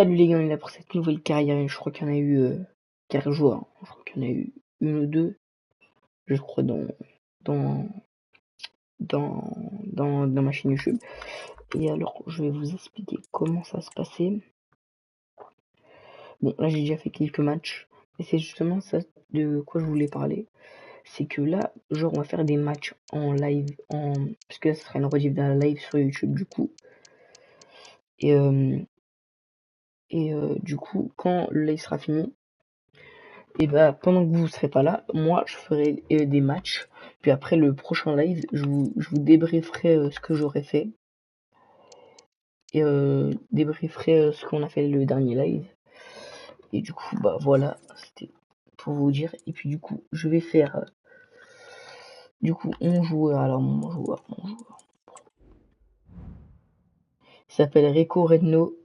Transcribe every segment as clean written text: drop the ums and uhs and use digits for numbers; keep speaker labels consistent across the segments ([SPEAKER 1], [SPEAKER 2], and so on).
[SPEAKER 1] Salut les gars, on est là pour cette nouvelle carrière. Je crois qu'il y en a eu 4 joueurs, hein. Je crois qu'il y en a eu une ou deux, je crois, dans, dans ma chaîne YouTube. Et alors, je vais vous expliquer comment ça se passait. Bon, là, j'ai déjà fait quelques matchs. Et c'est justement ça de quoi je voulais parler. C'est que là, genre, on va faire des matchs en live, parce que là, ce sera une rediff d'un live sur YouTube, du coup. Et, euh, du coup, quand le live sera fini, et bah, pendant que vous serez pas là, moi, je ferai des matchs. Puis après le prochain live, je vous débrieferai ce que j'aurais fait. Et débrieferai ce qu'on a fait le dernier live. Et du coup, bah voilà, c'était pour vous dire. Et puis du coup, je vais faire du coup mon joueur. Alors mon joueur. Il s'appelle Rico Redno,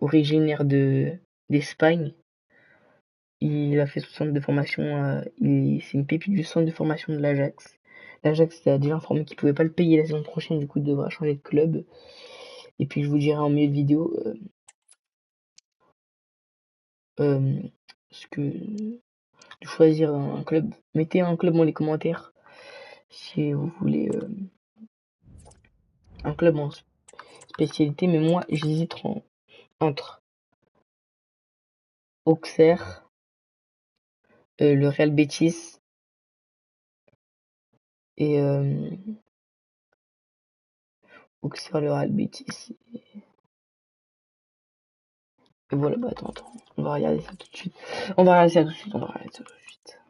[SPEAKER 1] originaire d'Espagne. Il a fait son centre de formation, c'est une pépite du centre de formation de l'Ajax. L'Ajax a déjà informé qu'il pouvait pas le payer la saison prochaine, du coup il devra changer de club. Et puis je vous dirai en milieu de vidéo ce que de choisir un club. Mettez un club dans les commentaires si vous voulez un club en spécialité, mais moi j'hésite entre Auxerre, le Real Betis et Auxerre, le Real Betis. Et voilà, bah attends, on va regarder ça tout de suite. On va regarder ça tout de suite, on va regarder ça tout de suite.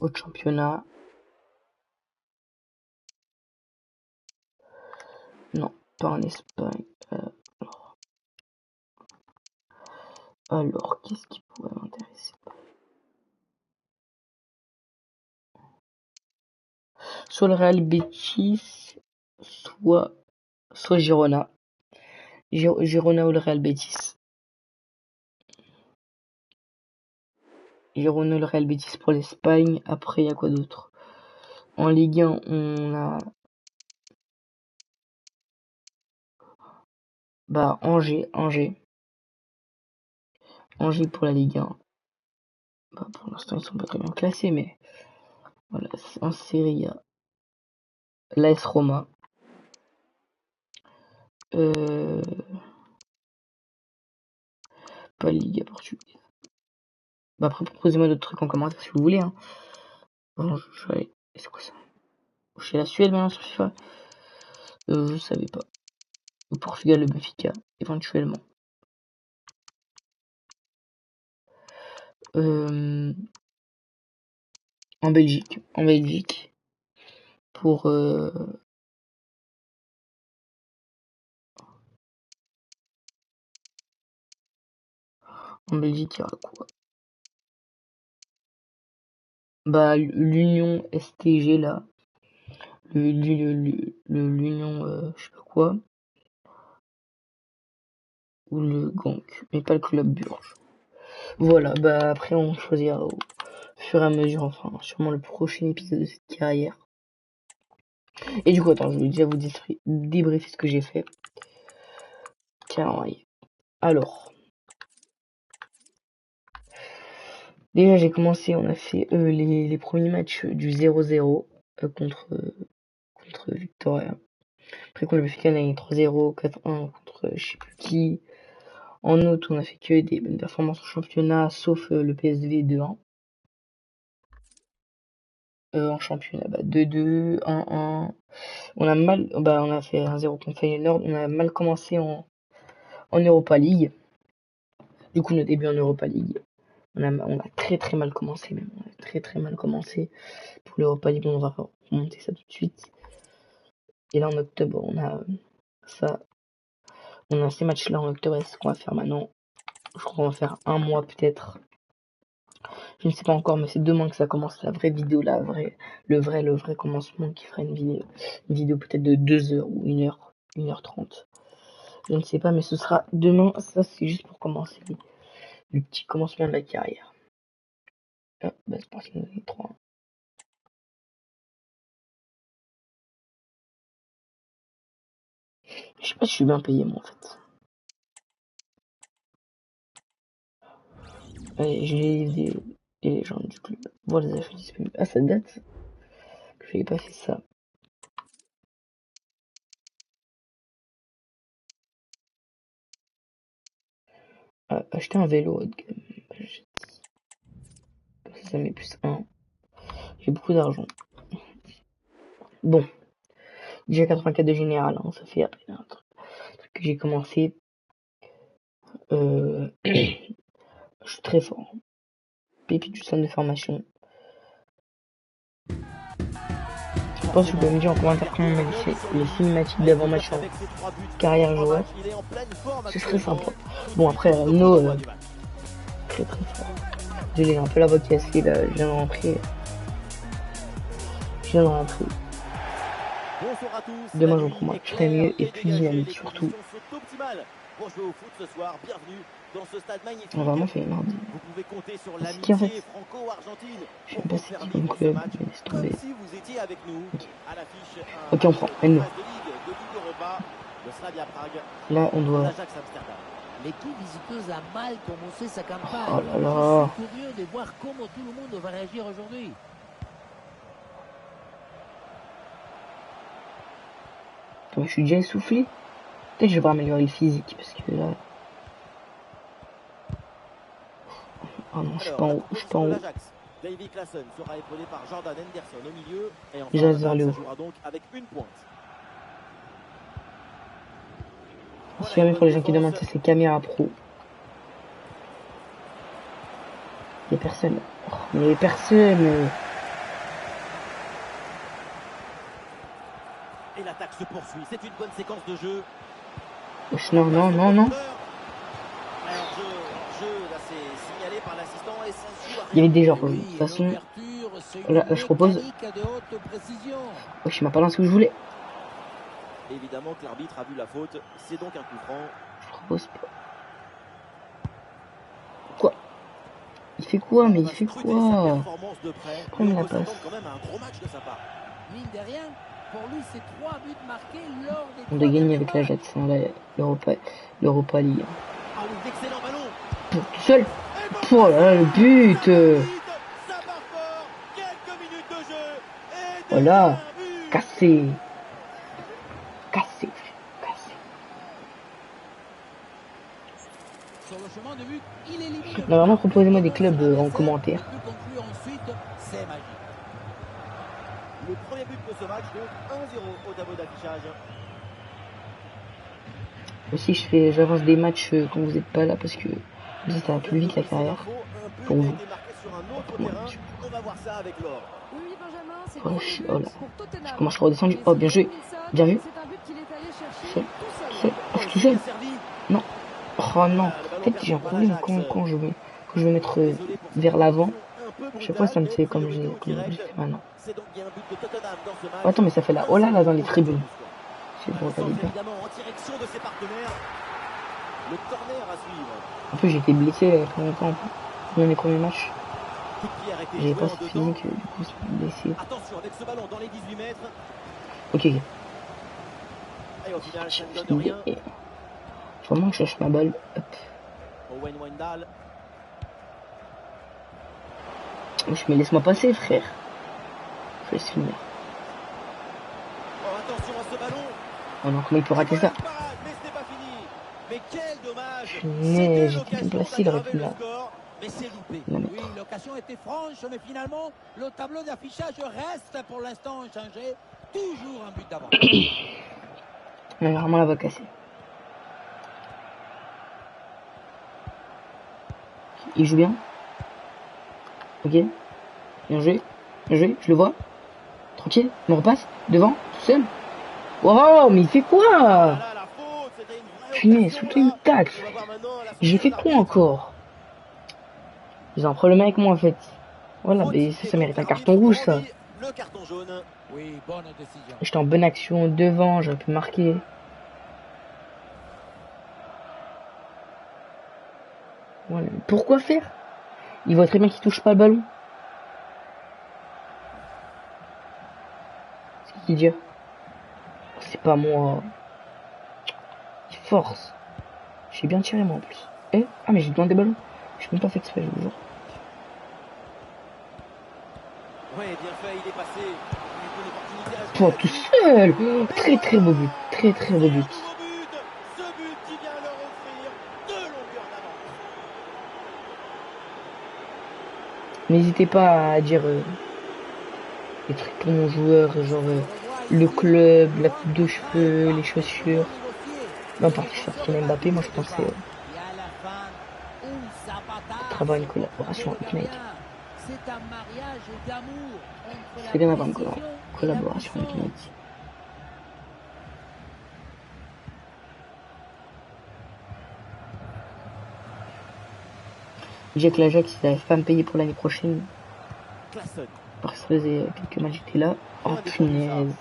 [SPEAKER 1] Autre championnat. Non, pas en Espagne. Alors, qu'est-ce qui pourrait m'intéresser? Soit le Real Betis, soit Girona. Girona ou le Real Betis. Girona ou le Real Betis pour l'Espagne. Après, il y a quoi d'autre? En Ligue 1, on a bah Angers pour la Ligue 1. Bah, pour l'instant, ils sont pas très bien classés, mais voilà. En Serie A, l'AS Roma. Euh, pas Ligue portugaise. Bah après, proposez-moi d'autres trucs en commentaire si vous voulez, hein. Bon, je vais aller. C'est quoi ça? Je suis la Suède maintenant sur FIFA. Je savais pas. Au Portugal, le Benfica, éventuellement. En Belgique. Pour en Belgique, il y aura quoi? Bah l'Union STG là. L'Union je sais pas quoi. Ou le Gank. Mais pas le club Burge. Voilà, bah après on choisira au fur et à mesure, enfin sûrement le prochain épisode de cette carrière. Et du coup attends, je vais déjà vous débriefer ce que j'ai fait. Calendrier. Alors. Déjà j'ai commencé, on a fait les premiers matchs du 0-0 contre Victoria. Après contre le Benfica on a gagné 3-0, 4-1 contre je sais plus qui. En août on a fait que des bonnes performances au championnat, sauf le PSV 2-1. En championnat, bah 2-2, 1-1. On a fait 1-0 contre Feyenoord. On a mal commencé en Europa League. Du coup, notre début en Europa League, on a très très mal commencé même. On a très très mal commencé pour l'Europa League. On va remonter ça tout de suite. Et là en octobre, ça. On a ces matchs-là en octobre. Et ce qu'on va faire maintenant, je crois qu'on va faire un mois peut-être. Je ne sais pas encore, mais c'est demain que ça commence la vraie vidéo, le vrai commencement qui fera une vidéo peut-être de 2 heures ou 1h30. Je ne sais pas, mais ce sera demain. Ça, c'est juste pour commencer le petit commencement de la carrière. Ah, bah, c'est parti, on est 3. Je sais pas si je suis bien payé, moi, en fait. Allez, j'ai les légendes du club. Voir les achats disponibles. Ah, ça date que j'avais pas fait ça. Ah, acheter un vélo haut de gamme. Ça met plus 1. J'ai beaucoup d'argent. Bon, déjà 84 de général, hein, ça fait un truc que j'ai commencé. Je suis très fort. Pépite du centre de formation. Je pense que vous pouvez me dire en commentaire comment modifier les cinématiques d'avant-match en carrière joueur. Ce serait sympa. Bon, après, Renault, très très fort. J'ai un peu la voix cassée là, je viens de rentrer. Demain, j'en prends moi. Je serai mieux et plus dynamique surtout. On a vraiment fait une mardi. C'est qui en fait? Je sais pas c'est qui comme club, mais laisse tomber. Ok, on prend. N. Là, on doit.
[SPEAKER 2] L'équipe visiteuse a mal commencé sa campagne.
[SPEAKER 1] Oh là là.
[SPEAKER 2] Je suis curieux de voir comment tout le monde va réagir aujourd'hui.
[SPEAKER 1] Je suis déjà essoufflé. Peut-être que je vais améliorer le physique parce que là. Oh non, je suis pas en haut. Je suis pas en haut.
[SPEAKER 3] David Klassen sera épaulé par Jordan Henderson au milieu et enfin
[SPEAKER 1] Je reste vers le haut.
[SPEAKER 3] jouera donc avec une pointe.
[SPEAKER 1] Si jamais pour les gens qui demandent ça, c'est caméra pro. Il y a personne. Oh, mais il y a personne.
[SPEAKER 3] Et l'attaque se poursuit. C'est une bonne séquence de jeu.
[SPEAKER 1] Non, non, non, non.
[SPEAKER 3] Alors, jeu là, c'est signalé par l'assistant et ça joue à
[SPEAKER 1] Il y avait
[SPEAKER 3] rien.
[SPEAKER 1] des genres. De toute façon, là, je propose. Oh, je m'ai pas lancé où je voulais.
[SPEAKER 3] Évidemment que l'arbitre a vu la faute. C'est donc un coup franc.
[SPEAKER 1] Je propose pas. Quoi? Il fait quoi? Mais il fait quoi? Prends la passe.
[SPEAKER 2] Mine de rien, pour lui, c'est 3 buts marqués lors des
[SPEAKER 1] On doit gagner avec l'Ajax, hein, l'Europa League.
[SPEAKER 3] Ah oui, d'excellents ballons.
[SPEAKER 1] Pour tout seul. Oh là là, le but.
[SPEAKER 3] Ça part fort. Quelques minutes de jeu. Et
[SPEAKER 1] Voilà. Cassé. Cassé. Cassé.
[SPEAKER 2] Sur le chemin de but, il élimine.
[SPEAKER 1] Normalement, proposez-moi des clubs en commentaire.
[SPEAKER 2] C'est magique.
[SPEAKER 3] Le premier but de ce match, donc 1-0 au tableau d'affichage.
[SPEAKER 1] Aussi, j'avance des matchs quand vous n'êtes pas là parce que ça va plus vite la carrière. Pour vous.
[SPEAKER 3] On va voir ça avec Laure.
[SPEAKER 1] Oh, oh là. Je commence à redescendre. Oh, bien joué. Bien vu. Oh, je suis tout seul. Non. Oh non. En fait, j'ai un problème quand je veux mettre vers l'avant. Je sais pas, ça me fait comme j'ai fait maintenant. Oh, attends, mais ça fait la hola là dans les tribunes. Si vous regardez bien. En plus, j'ai été blessé il y a très longtemps dans les premiers matchs. J'avais pas cette physique, du coup, c'est blessé.
[SPEAKER 3] Attention avec ce ballon dans les 18 mètres.
[SPEAKER 1] Ok.
[SPEAKER 3] Et au final, ça ne donne rien.
[SPEAKER 1] Faut vraiment que je cherche ma balle. Hop.
[SPEAKER 3] Owen Wijndal.
[SPEAKER 1] Mais laisse-moi passer, frère. Je vais se finir.
[SPEAKER 3] Oh, attention à ce ballon.
[SPEAKER 1] Oh non, comment il peut rater ça?
[SPEAKER 3] Mais ce n'est pas fini. Mais quel dommage.
[SPEAKER 1] Mais j'étais bien placé, il aurait pu là.
[SPEAKER 2] Mais c'est loupé. Oui, l'occasion était franche, mais finalement, le tableau d'affichage reste pour l'instant inchangé. Toujours un but d'avant.
[SPEAKER 1] On a vraiment la voie cassée. Il joue bien. Ok. Bien joué. Bien joué, je le vois. Tranquille, il me repasse. Devant, tout seul. Wow, mais il fait quoi? Punaise, surtout une tacle. J'ai fait quoi encore? Ils ont un problème avec moi en fait. Voilà, mais ça mérite un carton rouge ça.
[SPEAKER 2] Oui, bonne décision.
[SPEAKER 1] J'étais en bonne action devant, j'aurais pu marquer. Voilà. Pourquoi faire? Il voit très bien qu'il touche pas le ballon. C'est qui dit? C'est pas moi. Il force. J'ai bien tiré moi en plus. Ah mais j'ai besoin des ballons. Je n'ai pas fait exprès, je vous jure.
[SPEAKER 3] Ouais, bien fait, il est passé. Une opportunité à
[SPEAKER 1] Oh, tout seul. Oh, très très beau but. Très très beau but.
[SPEAKER 3] nouveau but. Ce but qui vient leur offrir 2 longueurs d'avance.
[SPEAKER 1] N'hésitez pas à dire des trucs pour mon joueur, genre le club, la coupe de cheveux, les chaussures. Non, par contre, sur Kylian Mbappé, moi je pensais à travers une collaboration avec Nike.
[SPEAKER 2] C'est un mariage d'amour entre
[SPEAKER 1] C'est bien d'avoir une
[SPEAKER 2] précision et
[SPEAKER 1] collaboration avec
[SPEAKER 2] puissance.
[SPEAKER 1] Nike. J'ai que l'Ajax, ils n'arrivent pas à me payer pour l'année prochaine.
[SPEAKER 3] Classen.
[SPEAKER 1] Parce que ça faisait quelques matchs j'étais là. Oh punaise.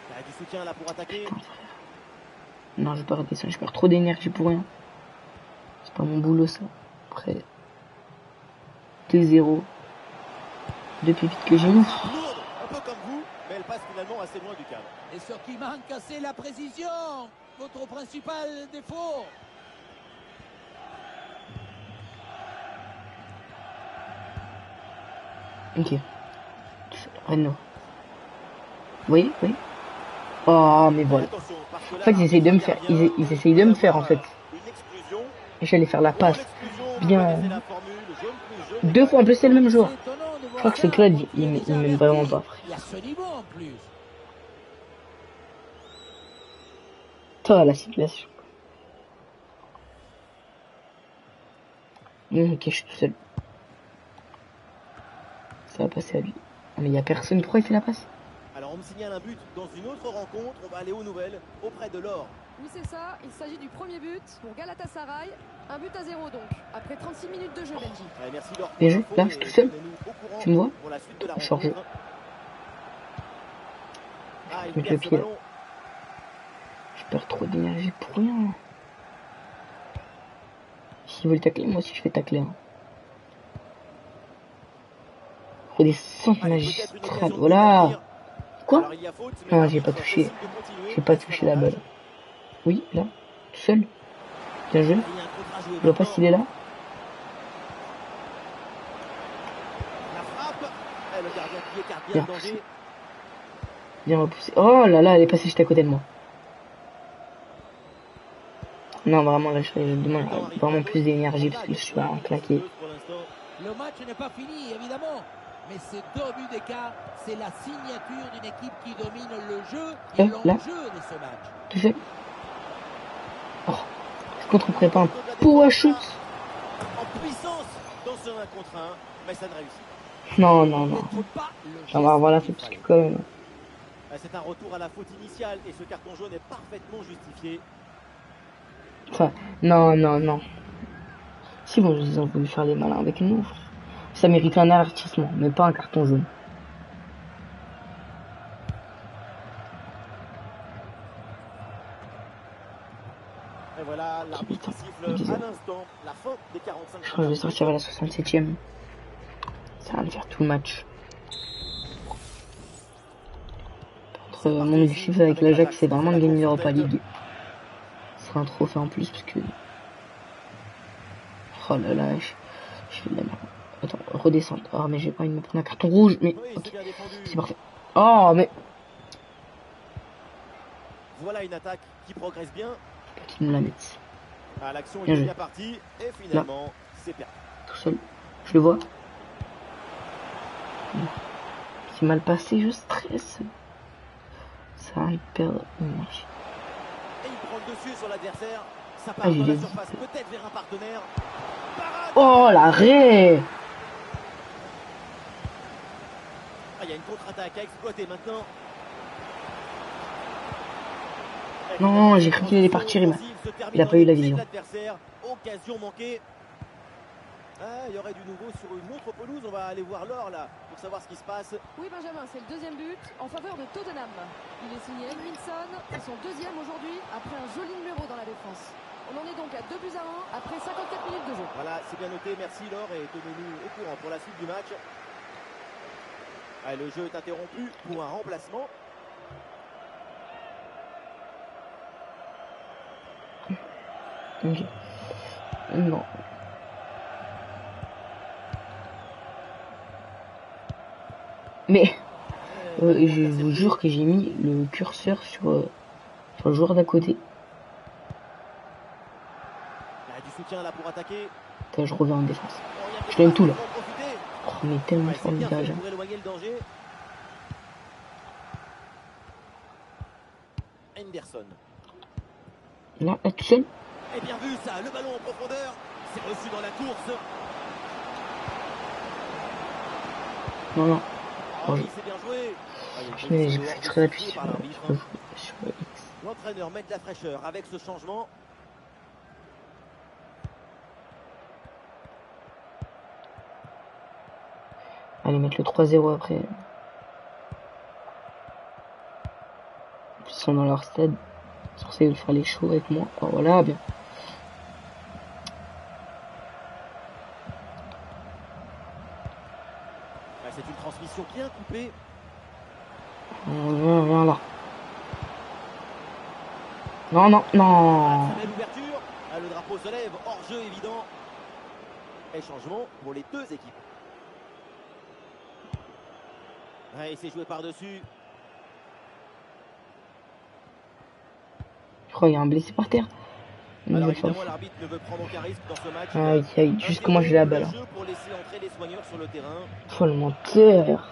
[SPEAKER 3] Il y a du soutien là pour attaquer.
[SPEAKER 1] Putain, frère. Non, je vais pas redescendre, je perds trop d'énergie pour rien. C'est pas mon boulot ça. Après 2-0. Depuis vite que j'ai mis.
[SPEAKER 3] Lourde, un peu comme vous, mais elle passe finalement assez loin du cadre.
[SPEAKER 2] Et ce qui manque, c'est la précision. Votre principal défaut.
[SPEAKER 1] Ok. Renault. Oui, oui. Oh, mais voilà.
[SPEAKER 3] Attention, parce que là,
[SPEAKER 1] En fait, ils essayent de me faire. Ils essayent de me faire en fait.
[SPEAKER 3] une exclusion.
[SPEAKER 1] Et j'allais faire la
[SPEAKER 3] Pour
[SPEAKER 1] passe.
[SPEAKER 3] l'exclusion, vous
[SPEAKER 1] Bien.
[SPEAKER 3] connaissez la formule, jaune plus jaune
[SPEAKER 1] 2 fois en plus, c'est le même joueur.
[SPEAKER 2] C'est étonnant de
[SPEAKER 1] Je
[SPEAKER 2] voir
[SPEAKER 1] crois que c'est
[SPEAKER 2] ça.
[SPEAKER 1] Claude,
[SPEAKER 2] Tu es
[SPEAKER 1] il
[SPEAKER 2] déjà
[SPEAKER 1] m'aime
[SPEAKER 2] averti.
[SPEAKER 1] vraiment pas.
[SPEAKER 2] Il y a ce niveau en plus.
[SPEAKER 1] Toi, la situation. Ok, je suis tout seul. Ça va passer à lui. Ah, mais il y a personne. Pourquoi il fait la passe?
[SPEAKER 3] Alors on me signale un but dans une autre rencontre. On va aller aux nouvelles auprès de l'or.
[SPEAKER 4] Oui, c'est ça. Il s'agit du premier but pour Galatasaray. Un but à 0 donc, après 36 minutes de jeu, Benji.
[SPEAKER 3] Allez, merci Laure.
[SPEAKER 1] Bien joué. Là, je suis tout seul. Tu me vois?
[SPEAKER 3] Pour la suite de la
[SPEAKER 1] Change.
[SPEAKER 3] rencontre. Ah, il
[SPEAKER 1] Avec
[SPEAKER 3] perd
[SPEAKER 1] le
[SPEAKER 3] ce
[SPEAKER 1] pied, là.
[SPEAKER 3] ballon.
[SPEAKER 1] Je perds trop d'énergie pour rien. S'ils veulent tacler, moi aussi je fais tacler. Hein. Redescente
[SPEAKER 3] Allez, peut-être une
[SPEAKER 1] magistrale.
[SPEAKER 3] occasion de
[SPEAKER 1] Voilà.
[SPEAKER 3] revenir.
[SPEAKER 1] Quoi?
[SPEAKER 3] Alors, il y a faute, mais
[SPEAKER 1] Non,
[SPEAKER 3] l'arbitre
[SPEAKER 1] j'ai pas touché.
[SPEAKER 3] décide de continuer.
[SPEAKER 1] J'ai pas
[SPEAKER 3] Reste
[SPEAKER 1] touché la
[SPEAKER 3] l'avantage.
[SPEAKER 1] balle. Oui, là. Tout seul. Bien joué.
[SPEAKER 3] Il y a un contre à jouer
[SPEAKER 1] Je vois pas
[SPEAKER 3] maintenant.
[SPEAKER 1] s'il est là.
[SPEAKER 3] La frappe. Eh, le gardien qui écarte bien
[SPEAKER 1] Bien
[SPEAKER 3] le danger.
[SPEAKER 1] Bien repoussé. Oh là là, elle est passée juste à côté de moi. Non, vraiment, là, je demande vraiment plus d'énergie parce que je suis vraiment claqué.
[SPEAKER 3] Pour l'instant.
[SPEAKER 2] Le match n'est pas fini, évidemment. Mais ces 2 buts d'écart, c'est la signature d'une équipe qui domine le jeu et
[SPEAKER 1] Là.
[SPEAKER 2] l'enjeu de ce match.
[SPEAKER 1] Tout seul. Oh. Je contrôlerai pas un pot à shoot.
[SPEAKER 3] En puissance dans ce 1 contre 1, mais ça ne réussit.
[SPEAKER 1] Non, non, non.
[SPEAKER 2] Peut-être pas le
[SPEAKER 1] On va avoir la faute parce que quand même.
[SPEAKER 3] C'est un retour à la faute initiale et ce carton jaune est parfaitement justifié.
[SPEAKER 1] Enfin, non, non, non. Si bon, ils ont voulu faire les malins avec nous. Ça mérite un avertissement, mais pas un carton jaune.
[SPEAKER 3] Et voilà, l'arbitre
[SPEAKER 1] Putain,
[SPEAKER 3] siffle
[SPEAKER 1] disons.
[SPEAKER 3] à l'instant la fin des 45
[SPEAKER 1] Je crois que je vais sortir à la 67e. Ça va me faire tout le match. Entre mon objectif avec l'Ajax, c'est vraiment de gagner l'Europa League. Ce sera un trophée en plus parce que. Oh là là, je fais de la merde. Attends, redescendre. Oh, mais j'ai pas envie de me prendre un carton rouge. Mais
[SPEAKER 3] Oui,
[SPEAKER 1] ok,
[SPEAKER 3] c'est bien défendu.
[SPEAKER 1] c'est parfait. Oh, mais.
[SPEAKER 3] Voilà une attaque qui progresse bien.
[SPEAKER 1] Faut pas qu'ils me la mettent.
[SPEAKER 3] Ah, l'action
[SPEAKER 1] Bien
[SPEAKER 3] est
[SPEAKER 1] joué.
[SPEAKER 3] bien partie et finalement c'est perdu.
[SPEAKER 1] Tout seul. Je le vois. C'est mal passé, je stresse. Ça va me perdre l'énergie.
[SPEAKER 3] Et il prend le dessus sur l'adversaire. Ça
[SPEAKER 1] Ah,
[SPEAKER 3] part
[SPEAKER 1] j'ai
[SPEAKER 3] dans la
[SPEAKER 1] dit.
[SPEAKER 3] surface, peut-être vers un partenaire. Parade.
[SPEAKER 1] Oh, l'arrêt!
[SPEAKER 3] Ah, il y a une contre-attaque à exploiter maintenant.
[SPEAKER 1] Non, j'ai cru qu'il allait partir, il a pas eu la vision.
[SPEAKER 3] Occasion manquée. Ah, il y aurait du nouveau sur une autre pelouse. On va aller voir l'or là pour savoir ce qui se passe.
[SPEAKER 4] Oui, Benjamin, c'est le deuxième but en faveur de Tottenham. Il est signé Edmilson, c'est son deuxième aujourd'hui après un joli numéro dans la défense. On en est donc à 2 buts à 1 après 54 minutes de jeu.
[SPEAKER 3] Voilà, c'est bien noté. Merci Laure et tenez-nous au courant pour la suite du match. Ah, le jeu est interrompu pour un remplacement.
[SPEAKER 1] Ok. Non. Mais
[SPEAKER 3] Ballon
[SPEAKER 1] je vous
[SPEAKER 3] intercepté.
[SPEAKER 1] jure que j'ai mis le curseur sur le joueur d'à côté.
[SPEAKER 3] Il y a du soutien là pour attaquer.
[SPEAKER 1] Putain, je reviens en défense.
[SPEAKER 3] Oh, il y a
[SPEAKER 1] Je
[SPEAKER 3] de
[SPEAKER 1] donne tout,
[SPEAKER 3] l'espace
[SPEAKER 1] là.
[SPEAKER 3] pour en profiter.
[SPEAKER 1] Oh, mais tellement
[SPEAKER 3] Ouais,
[SPEAKER 1] fort
[SPEAKER 3] c'est
[SPEAKER 1] le
[SPEAKER 3] bien fait
[SPEAKER 1] gardien.
[SPEAKER 3] pour éloigner le danger. Henderson.
[SPEAKER 1] Là, tout seul.
[SPEAKER 3] Et bien vu ça, le ballon en profondeur. C'est reçu dans la course.
[SPEAKER 1] Non, non.
[SPEAKER 3] Oh
[SPEAKER 1] Oh,
[SPEAKER 3] oui, c'est bien joué. Ah, il y a une
[SPEAKER 1] mais
[SPEAKER 3] position
[SPEAKER 1] j'ai
[SPEAKER 3] de
[SPEAKER 1] fait
[SPEAKER 3] hors de
[SPEAKER 1] exprès d'appuyer
[SPEAKER 3] sifflée
[SPEAKER 1] sur,
[SPEAKER 3] par l'arbitre.
[SPEAKER 1] sur X.
[SPEAKER 3] L'entraîneur met de la fraîcheur avec ce changement.
[SPEAKER 1] Allez, mettre le 3-0 après. Ils sont dans leur stade. Ils sont censés faire les shows avec moi. Oh, voilà, bien.
[SPEAKER 3] Ouais, c'est une transmission bien coupée.
[SPEAKER 1] Viens là. Non, non, non.
[SPEAKER 3] Très belle ouverture. Ah, le drapeau se lève, hors jeu évident. Et changement pour les deux équipes. Ouais, il s'est joué par-dessus.
[SPEAKER 1] Je crois qu'il y a un blessé par terre.
[SPEAKER 3] Alors évidemment, l'arbitre ne veut prendre aucun risque dans ce match.
[SPEAKER 1] Aïe, aïe, juste comment j'ai la balle.
[SPEAKER 3] Le jeu pour laisser entrer les soigneurs sur le terrain.
[SPEAKER 1] Oh, le menteur.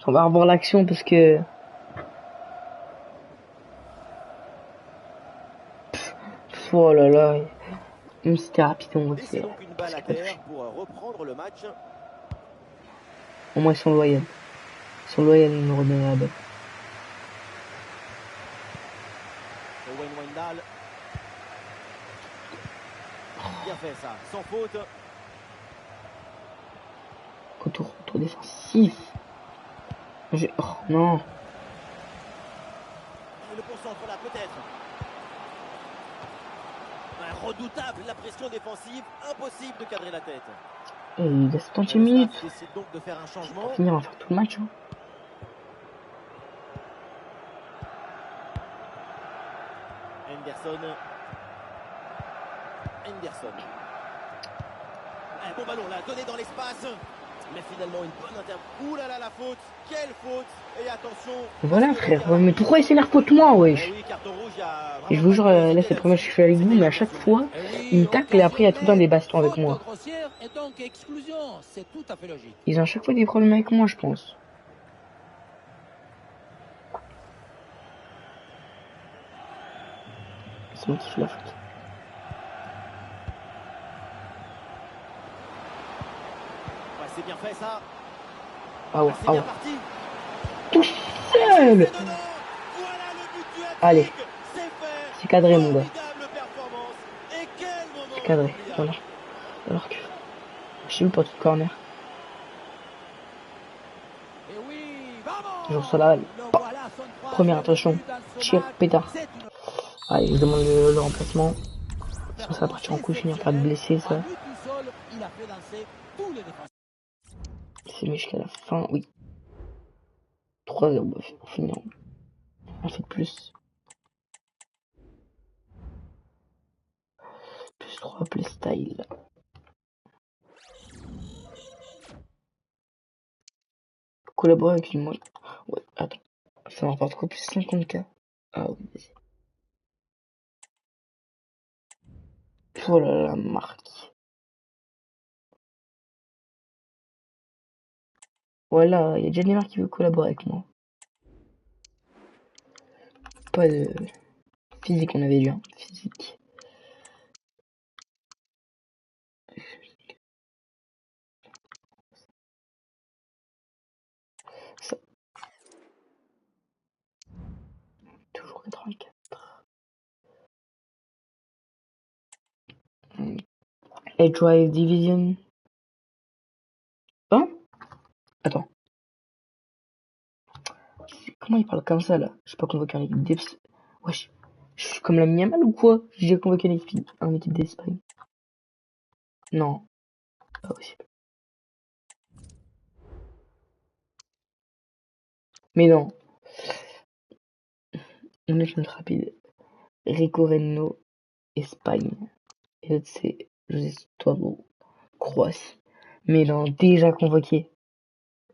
[SPEAKER 1] On va revoir l'action parce que... Oh là là. Même si c'était rapide, on va
[SPEAKER 3] Et c'est donc une balle à terre pour reprendre le match.
[SPEAKER 1] Au moins, ils sont loyaux. Ils sont loyaux, ils nous redonnent la balle.
[SPEAKER 3] Owen Wijndal. Bien fait ça, sans faute.
[SPEAKER 1] Retour défensif. Oh non.
[SPEAKER 3] Le concentre là peut-être. Redoutable la pression défensive. Impossible de cadrer la tête.
[SPEAKER 1] Et il reste 30 minutes.
[SPEAKER 3] Décide donc de faire un changement.
[SPEAKER 1] Pour finir, on va faire tout le match. Hein.
[SPEAKER 3] Henderson. Un bon ballon là, donné dans l'espace. Mais finalement une bonne inter... Ouh là là, la faute. Quelle faute. Et attention.
[SPEAKER 1] Voilà frère, mais pourquoi il s'énerve contre moi, wesh?
[SPEAKER 3] Oui, carton rouge,
[SPEAKER 1] Et je vous jure, là c'est le premier match que je fais avec vous, mais à chaque fois, il me tacle et après il y a tout le temps des bastons avec moi.
[SPEAKER 2] Et donc exclusion, c'est tout à fait logique.
[SPEAKER 1] Ils ont à chaque fois des problèmes avec moi, je pense. C'est moi qui fais la faute.
[SPEAKER 3] Ouais, c'est bien fait ça.
[SPEAKER 1] Ah ouais,
[SPEAKER 3] C'est bien parti.
[SPEAKER 1] Tout seul. Allez, c'est cadré mon gars. C'est cadré, voilà. Alors que je suis pas tout corner. Je reçois la balle. Première attention. Tir, pétard. Allez, je demande le remplacement. Sinon ça va partir en couche, il n'y a pas de blessé ça. C'est mis jusqu'à la fin, oui. 3-0, on finit en fait plus. Plus 3 playstyle. Collaborer avec une moelle. Ouais, attends. Ça m'apporte quoi? Plus 50k. Ah oui, vas-y. Oh là là, marque. Voilà, il y a déjà Neymar qui veut collaborer avec moi. Pas de physique, on avait dit, hein. Physique. Ça. Toujours 84. Et Drive Division. Hein? Attends. Comment il parle comme ça là? Je suis pas convoqué en équipe d'Espagne. Wesh. Je suis comme la Yamal ou quoi? J'ai déjà convoqué en équipe d'Espagne. Non. Pas possible. Mais non. On est notre rapide. Rico Renno, Espagne. Et l'autre c'est José Croatie. Mais il est déjà convoqué.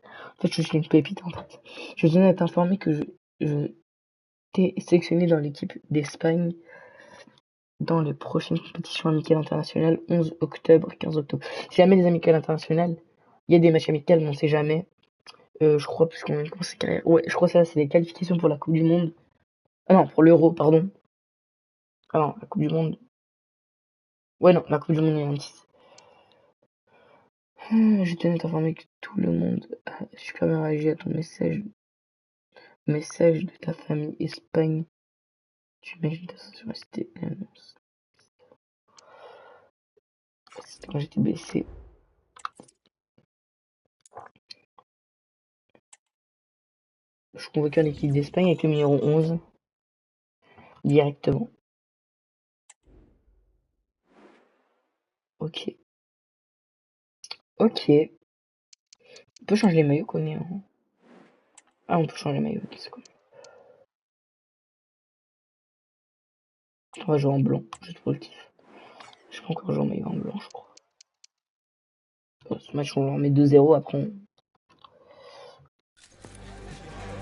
[SPEAKER 1] En fait, je suis une pépite, en fait. Je viens d'être informé que je t'ai sélectionné dans l'équipe d'Espagne dans les prochaines compétitions amicales internationales 11 octobre, 15 octobre. Si jamais des amicales internationales, il y a des matchs amicaux, mais on sait jamais. Je crois, puisqu'on a commencé carrière. Ouais, je crois que ça, c'est les qualifications pour la Coupe du Monde. Ah non, pour l'Euro, pardon. Ah non, la Coupe du Monde. Ouais, non, la Coupe du Monde est en 10. Je tenais à t'informer que tout le monde a super bien réagi à ton message de ta famille Espagne. Tu imagines ta sensation, c'était quand j'étais blessé. Je suis convoqué en équipe d'Espagne avec le numéro 11 directement. Ok. Ok. On peut changer les maillots qu'on est en... Ah, on peut changer les maillots. Ok, c'est cool. On va jouer en blanc, juste pour le kiff. Je peux encore jouer en maillot en blanc, je crois. Ce match, on leur met 2-0, après on...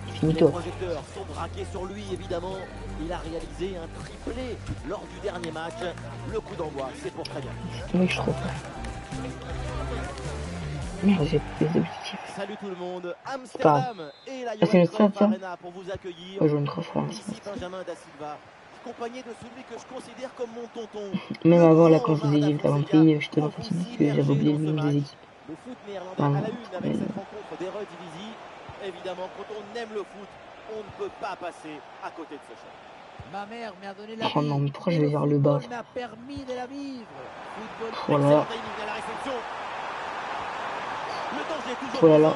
[SPEAKER 3] Les
[SPEAKER 1] Finito.
[SPEAKER 3] projecteurs sont braqués sur lui, évidemment. Il a réalisé un triplé lors du dernier match. Le coup d'envoi, c'est pour très bien.
[SPEAKER 1] C'est moi que je trouve. Merde, j'ai des objectifs.
[SPEAKER 3] Salut tout le monde,
[SPEAKER 1] pas
[SPEAKER 3] Amsterdam et la
[SPEAKER 1] c'est
[SPEAKER 3] Johan
[SPEAKER 1] notre stade,
[SPEAKER 3] Cruyff
[SPEAKER 1] ça
[SPEAKER 3] Arena pour vous accueillir.
[SPEAKER 1] Ouais, je joue une trop fort.
[SPEAKER 3] Ici Benjamin Da Silva, accompagné de celui que je considère comme mon tonton.
[SPEAKER 1] Même
[SPEAKER 3] le
[SPEAKER 1] avant, là,
[SPEAKER 3] grand
[SPEAKER 1] quand je
[SPEAKER 3] Omar
[SPEAKER 1] faisais
[SPEAKER 3] Da
[SPEAKER 1] des avant
[SPEAKER 3] Fonseca,
[SPEAKER 1] je t'ai
[SPEAKER 3] pour
[SPEAKER 1] pas
[SPEAKER 3] vous
[SPEAKER 1] dit que j'avais
[SPEAKER 3] immerger
[SPEAKER 1] oublié
[SPEAKER 3] dans
[SPEAKER 1] le
[SPEAKER 3] ce
[SPEAKER 1] nom des
[SPEAKER 3] match.
[SPEAKER 1] équipes.
[SPEAKER 3] Le foot néerlandais
[SPEAKER 1] Pardon,
[SPEAKER 3] à la une avec
[SPEAKER 1] mais-
[SPEAKER 3] cette rencontre d'Eredivisie. Évidemment, quand on aime le foot, on ne peut pas passer à côté de ce choc.
[SPEAKER 2] Ma mère m'a donné la
[SPEAKER 1] Oh
[SPEAKER 2] vie.
[SPEAKER 1] non, mais pourquoi je
[SPEAKER 2] et
[SPEAKER 1] vais vers le bas,
[SPEAKER 2] football m'a permis de la vivre. Football.
[SPEAKER 1] Oh là
[SPEAKER 3] Excellent
[SPEAKER 1] là,
[SPEAKER 3] timing à la réception. Le danger est toujours
[SPEAKER 1] oh là là,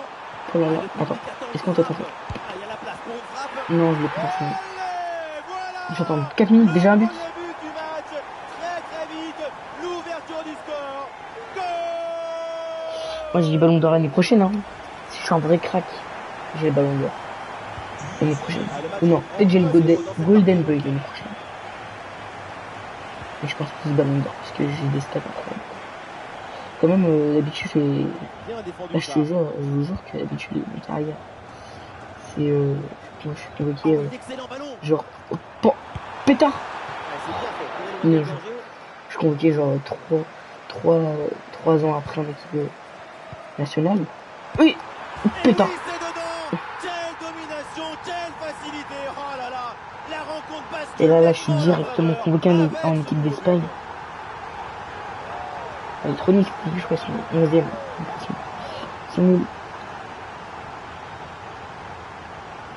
[SPEAKER 3] présent.
[SPEAKER 1] oh là
[SPEAKER 3] Ah,
[SPEAKER 1] là.
[SPEAKER 3] le public
[SPEAKER 1] Attends,
[SPEAKER 3] attend
[SPEAKER 1] est-ce
[SPEAKER 3] une
[SPEAKER 1] qu'on
[SPEAKER 3] frappe.
[SPEAKER 1] t'attend?
[SPEAKER 3] Ah, il y a la place pour une frappe.
[SPEAKER 1] Non, je l'ai pas fait.
[SPEAKER 3] Allez, voilà.
[SPEAKER 1] J'attends 4 minutes, déjà un but.
[SPEAKER 3] Le premier but du match, très très vite, l'ouverture du score. Goal.
[SPEAKER 1] Moi, j'ai le ballon d'or l'année prochaine, hein. Si je suis un vrai crack, j'ai le ballon d'or. L'année prochaine.
[SPEAKER 3] Ah, le match
[SPEAKER 1] Ou non,
[SPEAKER 3] prend
[SPEAKER 1] peut-être j'ai le
[SPEAKER 3] 1-0 dans cette
[SPEAKER 1] Golden
[SPEAKER 3] partie.
[SPEAKER 1] Boy l'année prochaine. Mais je pense plus le ballon d'or, parce que j'ai des stats incroyables. Quand même, d'habitude,
[SPEAKER 3] Bien défendu
[SPEAKER 1] là, je
[SPEAKER 3] ça.
[SPEAKER 1] te jure que d'habitude, mon carrière, c'est, moi, je suis
[SPEAKER 3] Ah,
[SPEAKER 1] convoqué,
[SPEAKER 3] oui, excellent ballon.
[SPEAKER 1] genre, oh, pétard!
[SPEAKER 3] Ah, c'est bien fait. Pour
[SPEAKER 1] Non,
[SPEAKER 3] éloigner le
[SPEAKER 1] je
[SPEAKER 3] danger.
[SPEAKER 1] suis convoqué, genre, 3 ans après en équipe nationale. Oui!
[SPEAKER 3] Et
[SPEAKER 1] Pétard!
[SPEAKER 3] oui, c'est dedans. Quelle domination, quelle facilité. Oh là là, la rencontre bascule.
[SPEAKER 1] Et là, je suis
[SPEAKER 3] nettement en leur
[SPEAKER 1] directement
[SPEAKER 3] faveur
[SPEAKER 1] convoqué
[SPEAKER 3] avec
[SPEAKER 1] en
[SPEAKER 3] ce
[SPEAKER 1] équipe
[SPEAKER 3] nouveau
[SPEAKER 1] d'Espagne.
[SPEAKER 3] but.
[SPEAKER 1] Elle est trop nulle, je crois, c'est 11ème. C'est nul.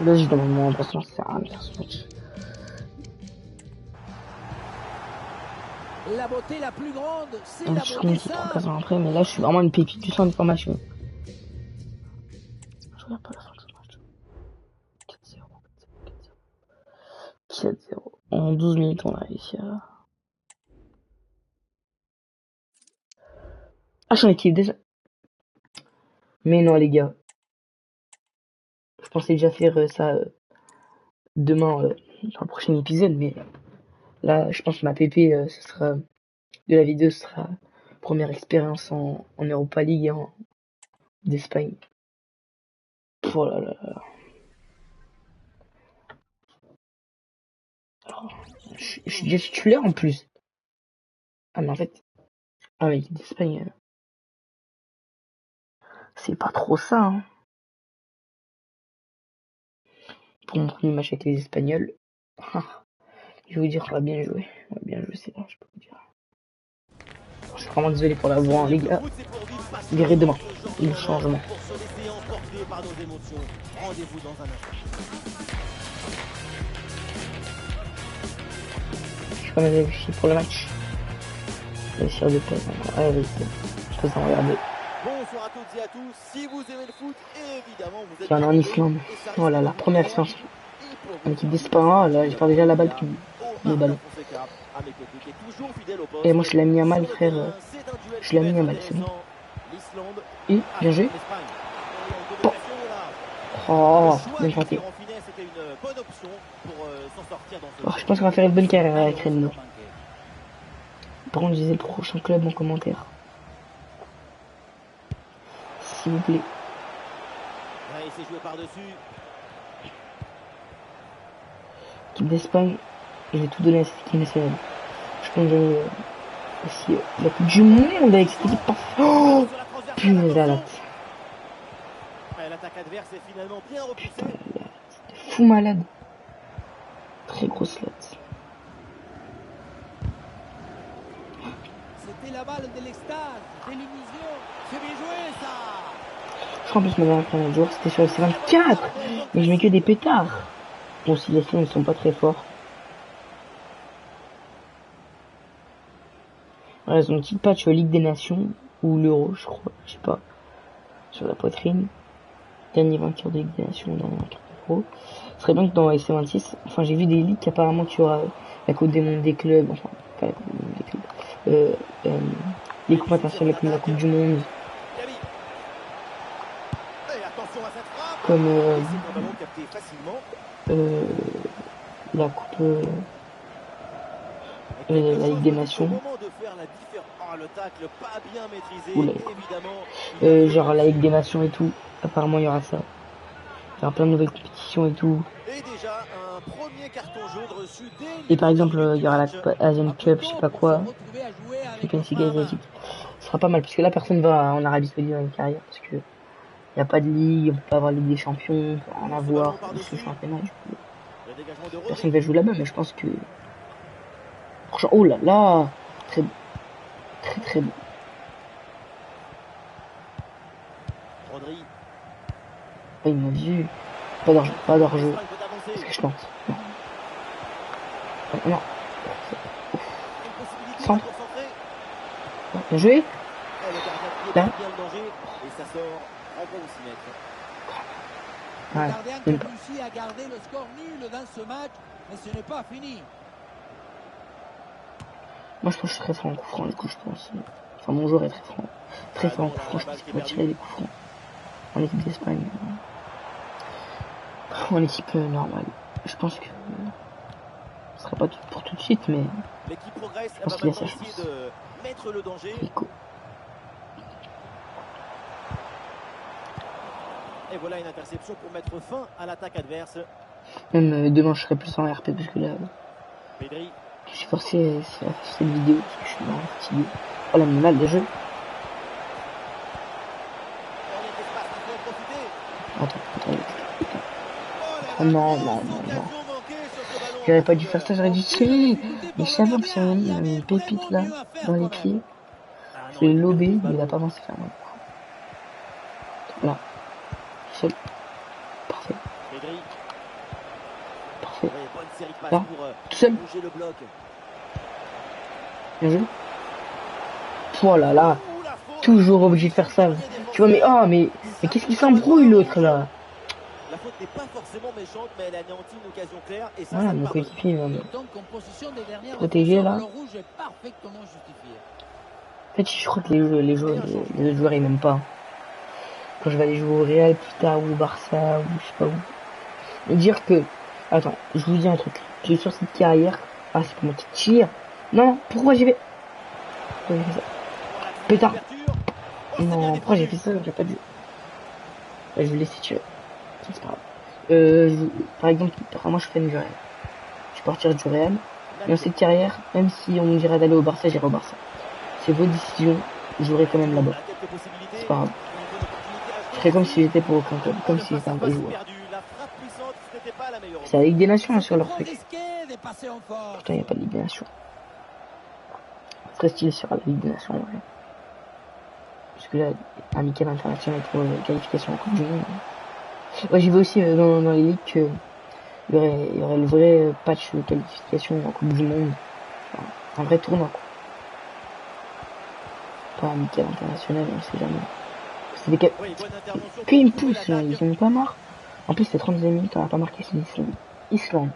[SPEAKER 1] Là, je demande mon impression, ça sert à rien ce match.
[SPEAKER 2] La beauté la plus grande, c'est
[SPEAKER 1] Donc,
[SPEAKER 2] la
[SPEAKER 1] je suis
[SPEAKER 2] beauté
[SPEAKER 1] convaincu 3
[SPEAKER 2] simple.
[SPEAKER 1] ans après, mais là, je suis vraiment une pépite du centre de formation. Je regarde pas la fin de ce match. 4-0. 4-0. En 12 minutes, on a réussi à... Ah, je suis en équipe déjà. Mais non, les gars. Je pensais déjà faire ça demain dans le prochain épisode, mais là, je pense que ma PP, ce sera de la vidéo, ce sera première expérience en Europa League d'Espagne. Oh là là là. Alors, je suis déjà titulaire en plus. Ah, mais en fait, ah, mais l'équipe d'Espagne, c'est pas trop ça, hein. Pour mon premier match avec les Espagnols, je vais vous dire, on va bien jouer. On va bien jouer, c'est là, je peux vous dire. Je suis vraiment désolé pour la voix, hein, les gars. Verrez demain, le changement.
[SPEAKER 3] Pour se laisser emporter par nos émotions. Rendez-vous dans un instant.
[SPEAKER 1] Je suis pas mal réussi pour le match. Le tir de paix, ouais, vas-y, je peux s'en regarder.
[SPEAKER 3] Bonsoir à toutes et à tous. Si vous aimez le foot, évidemment, vous êtes
[SPEAKER 1] Il y en a en Islande. Voilà, la première expérience en équipe d'Espagne. Là, j'ai pas déjà la balle depuis le ballon. Et moi, je l'ai mis à mal, frère. Je l'ai mis à mal, c'est bon. Et, bien joué. Bon. Oh, bien tenté. Oh, je pense qu'on va faire une bonne carrière avec Rennes. Par contre, disais le prochain club en commentaire. S'il vous plaît.
[SPEAKER 3] Ouais, il s'est joué par-dessus.
[SPEAKER 1] Équipe d'Espagne, je vais tout donner à cette équipe nationale. Je compte gagner aussi la Coupe du Monde avec cette équipe parfaite. Oh
[SPEAKER 3] Sur la transversale,
[SPEAKER 1] punaise la
[SPEAKER 3] attention.
[SPEAKER 1] latte.
[SPEAKER 3] Ouais, l'attaque adverse est finalement bien repoussée.
[SPEAKER 1] Putain, la latte. C'était fou malade. Très grosse latte.
[SPEAKER 2] C'était la balle de l'extase, de l'illusion. C'est bien joué, ça.
[SPEAKER 1] Je crois en plus ma dernière première jour, c'était sur le C24. Mais je mets que des pétards. Bon, si les films ils sont pas très forts. Voilà, ils ont une petite patch Ligue des Nations, ou l'Euro, je crois, je sais pas, sur la poitrine. Dernier vainqueur de Ligue des Nations, dernier vainqueur de l'Euro. Ce serait bien que dans SC26, enfin j'ai vu des ligues qu'apparemment tu auras la Coupe des Mondes des clubs, enfin, pas la Coupe des Mondes des clubs, les coupes internationales comme la Coupe du Monde,
[SPEAKER 3] Gavi. Et attention à cette frappe.
[SPEAKER 1] comme
[SPEAKER 3] Et c'est un ballon capté facilement.
[SPEAKER 1] la Coupe, la Ligue des Nations,
[SPEAKER 3] Au moment de faire la différence. Oh, le tacle pas bien maîtrisé,
[SPEAKER 1] Oula.
[SPEAKER 3] évidemment.
[SPEAKER 1] Genre la Ligue des Nations et tout. Apparemment il y aura ça. Il y aura plein de nouvelles compétitions et tout.
[SPEAKER 3] Et déjà un premier carton jaune reçu dès
[SPEAKER 1] Et par exemple, il y aura la
[SPEAKER 3] match.
[SPEAKER 1] Coupe Asian Cup, je sais pas quoi. Champions League asiatique. Ce sera pas mal parce que là personne va en Arabie Saoudite dans une carrière parce que y a pas de ligue, on peut pas avoir la Ligue des Champions, on peut rien avoir dans ce championnat. Du coup,
[SPEAKER 3] Le dégagement de Rodri.
[SPEAKER 1] personne va jouer là-bas, mais je pense que prochain. Oh là là, très très très bon.
[SPEAKER 3] Rodri.
[SPEAKER 1] Oh, il m'a vu. Pas d'argent, pas d'argent.
[SPEAKER 3] L'Espagne peut avancer.
[SPEAKER 1] Qu'est-ce que je tente? Non. Non.
[SPEAKER 3] Une possibilité de
[SPEAKER 1] Centre.
[SPEAKER 3] concentrer.
[SPEAKER 1] Bien joué.
[SPEAKER 3] Et le gardien qui
[SPEAKER 1] Là.
[SPEAKER 3] est bien le danger. Et ça sort en bon s'y mettre.
[SPEAKER 2] Le
[SPEAKER 1] Ouais,
[SPEAKER 2] gardien qui
[SPEAKER 1] même
[SPEAKER 2] a
[SPEAKER 1] pas.
[SPEAKER 2] réussi à garder le score nul dans ce match, mais ce n'est pas fini.
[SPEAKER 1] Moi je pense que je suis très fort en coup franc, du coup je pense. Enfin mon joueur est très fort. Très fort en coup franc, je pense qu'il peut tirer des coups francs. En équipe d'Espagne. En équipe normale. Je pense que ce sera pas tout pour tout de suite, mais
[SPEAKER 3] L'équipe progresse.
[SPEAKER 1] Je
[SPEAKER 3] Elle
[SPEAKER 1] pense
[SPEAKER 3] va
[SPEAKER 1] qu'il a
[SPEAKER 3] maintenant
[SPEAKER 1] sa
[SPEAKER 3] essayer
[SPEAKER 1] chance.
[SPEAKER 3] de mettre le danger.
[SPEAKER 1] Rico.
[SPEAKER 3] Et voilà une interception pour mettre fin à l'attaque adverse.
[SPEAKER 1] Même demain je serai plus en RP parce que là
[SPEAKER 3] Pedri.
[SPEAKER 1] je suis forcé à faire cette vidéo parce que je suis vraiment fatigué. Oh l'animal de jeu.
[SPEAKER 3] Il y a de l'espace, il faut en profiter.
[SPEAKER 1] Attends.
[SPEAKER 3] Oh
[SPEAKER 1] Oh
[SPEAKER 3] là là,
[SPEAKER 1] non,
[SPEAKER 3] grosse
[SPEAKER 1] non.
[SPEAKER 3] occasion manquée sur ce ballon en
[SPEAKER 1] J'aurais pas dû faire ça,
[SPEAKER 3] profondeur.
[SPEAKER 1] j'aurais dû tirer. Mais je savais que j'avais mis une pépite là, dans les pieds.
[SPEAKER 3] Ah non,
[SPEAKER 1] Je l'ai
[SPEAKER 3] il a
[SPEAKER 1] lobé,
[SPEAKER 3] perdu le
[SPEAKER 1] mais il a
[SPEAKER 3] ballon.
[SPEAKER 1] pas avancé faire un coup. Là. Seul. Parfait.
[SPEAKER 3] Pedri.
[SPEAKER 1] Parfait.
[SPEAKER 3] Ouais, bonne série de passes
[SPEAKER 1] Là.
[SPEAKER 3] pour
[SPEAKER 1] Tout seul.
[SPEAKER 3] bouger le bloc.
[SPEAKER 1] Bien joué. Oh là là.
[SPEAKER 3] Ouh, la faute.
[SPEAKER 1] Toujours obligé de faire ça. Tu vois, mais qu'est-ce qu'il s'embrouille l'autre là?
[SPEAKER 3] La faute n'est pas forcément méchante, mais elle anéantit une occasion claire et ça,
[SPEAKER 1] Voilà,
[SPEAKER 3] ça le
[SPEAKER 1] mon
[SPEAKER 3] pardonne.
[SPEAKER 1] coéquipier il va me...
[SPEAKER 2] Donc en position des dernières
[SPEAKER 1] Protégé, là.
[SPEAKER 2] le rouge est parfaitement justifié.
[SPEAKER 1] En fait, je crois que les autres joueurs ils m'aiment pas. Quand je vais aller jouer au Real plus tard ou au Barça ou je sais pas où. Et dire que... Attends, je vous dis un truc. J'ai sur cette carrière... Ah, c'est pour moi qui tire. Non, pourquoi j'ai fait... Pourquoi j'ai fait ça? Pétard. Non, pourquoi j'ai fait ça? J'ai pas dû... Ouais, je vais laisser tirer. C'est pas grave. Par exemple, moi je suis fan du Real. Je vais partir du Real. Mais dans cette carrière, même si on me dirait d'aller au Barça, j'irai au Barça. C'est votre décision, j'aurai quand même là-bas. C'est pas grave. Je ferai comme si j'étais pour aucun club, comme si j'étais un vrai joueur. C'est la Ligue des Nations hein, sur leur truc. Putain, il n'y a pas de Ligue des Nations. Très stylé sur la Ligue des Nations en vrai. Parce que là, amical international pour qualification en Coupe du Monde. Ouais, j'ai vu aussi dans les ligues que il y aurait le vrai patch de qualification en Coupe du Monde. Enfin, un vrai tournoi quoi. Pas amical international, on sait jamais. C'est des cas. Puis ils me poussent là, ils en ont pas marre. En plus c'est 32 minutes, on n'a pas marqué, c'est l'Islande. Islande.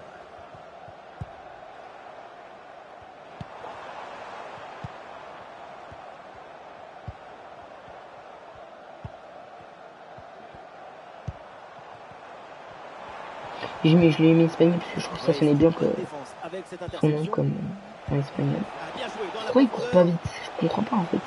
[SPEAKER 1] Je l'ai mis espagnol parce que je trouve que ça sonnait bien que son nom comme en espagnol.
[SPEAKER 3] Ah, bien joué dans la
[SPEAKER 1] Pourquoi il court pas
[SPEAKER 3] profondeur.
[SPEAKER 1] vite? Je comprends pas en fait.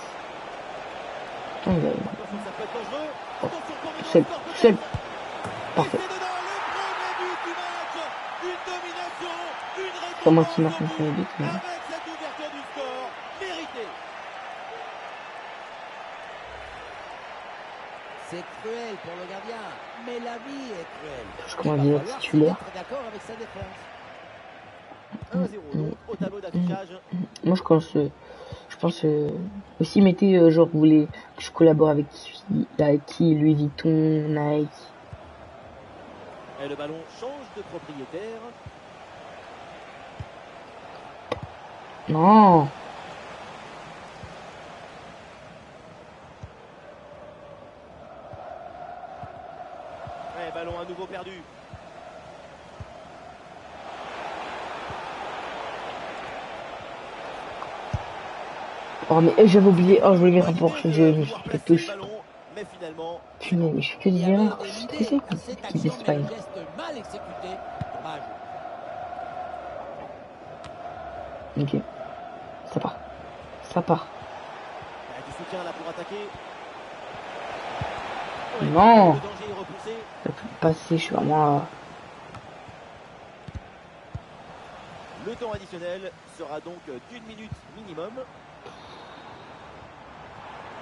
[SPEAKER 1] Putain, il va...
[SPEAKER 3] Attention, ça peut être dangereux. Attention pour mener au
[SPEAKER 1] Seul,
[SPEAKER 3] score
[SPEAKER 1] seul.
[SPEAKER 3] peut-être. Et
[SPEAKER 1] Parfait.
[SPEAKER 3] c'est dedans le premier but du match. Une domination, une
[SPEAKER 1] C'est pas moi qui
[SPEAKER 3] récompense
[SPEAKER 1] marque mon
[SPEAKER 3] au
[SPEAKER 1] premier
[SPEAKER 3] bout.
[SPEAKER 1] but, mais...
[SPEAKER 3] Avec cette ouverture du score, méritée.
[SPEAKER 2] C'est cruel pour le gardien, mais la vie est cruelle.
[SPEAKER 1] Je
[SPEAKER 2] Il
[SPEAKER 1] commence
[SPEAKER 2] va
[SPEAKER 1] à
[SPEAKER 2] falloir se
[SPEAKER 1] titulaire.
[SPEAKER 2] mettre d'accord avec sa défense.
[SPEAKER 3] 1-0 donc au tableau d'affichage.
[SPEAKER 1] Moi, je pense aussi, mettez, genre, vous voulez que je collabore avec qui, Louis Vuitton, Nike.
[SPEAKER 3] Et le ballon change de propriétaire.
[SPEAKER 1] Non.
[SPEAKER 3] Et ballon à nouveau perdu.
[SPEAKER 1] Oh, mais j'avais oublié. Oh, je voulais mettre un Porsche. Je me suis fait touche.
[SPEAKER 3] Mais finalement,
[SPEAKER 1] Punaise, mais je fais que des erreurs. Je suis stressé quand
[SPEAKER 2] cette
[SPEAKER 1] c'est
[SPEAKER 2] action,
[SPEAKER 1] qui
[SPEAKER 2] mais
[SPEAKER 1] d'Espagne.
[SPEAKER 2] le geste mal exécuté. Dommage.
[SPEAKER 1] Ok. Ça part. Ça part.
[SPEAKER 3] il y a du soutien là pour attaquer.
[SPEAKER 1] Non.
[SPEAKER 3] Le danger est repoussé.
[SPEAKER 1] Ça peut passer, je suis vraiment...
[SPEAKER 3] Le temps additionnel sera donc d'1 minute minimum.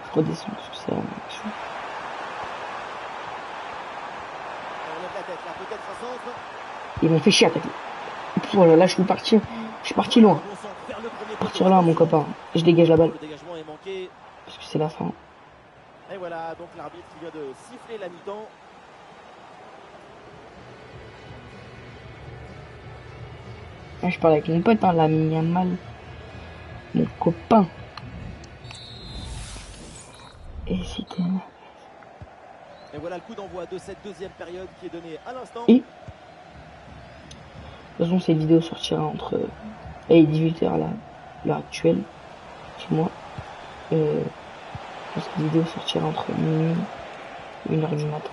[SPEAKER 1] Je redescends parce que c'est la même chose.
[SPEAKER 3] On lève la tête là, peut-être un centre.
[SPEAKER 1] Ils m'ont fait chier à attaquer. Oh là là, je suis parti loin.
[SPEAKER 3] Bon centre vers le premier
[SPEAKER 1] Partir là, mon copain. Je dégage la balle.
[SPEAKER 3] Le dégagement est manqué.
[SPEAKER 1] Parce que c'est la fin.
[SPEAKER 3] Et voilà, donc l'arbitre qui vient de siffler la mi-temps.
[SPEAKER 1] Ah, je parle avec mon pote, hein, l'ami Yamal. Mon copain. Et c'était...
[SPEAKER 3] Et voilà le coup d'envoi de cette deuxième période qui est donné à l'instant.
[SPEAKER 1] Et... De toute façon, cette vidéo sortira entre... Et 18h là, l'heure actuelle. Chez moi. Je pense que la vidéo sortira entre minuit et 1h du matin.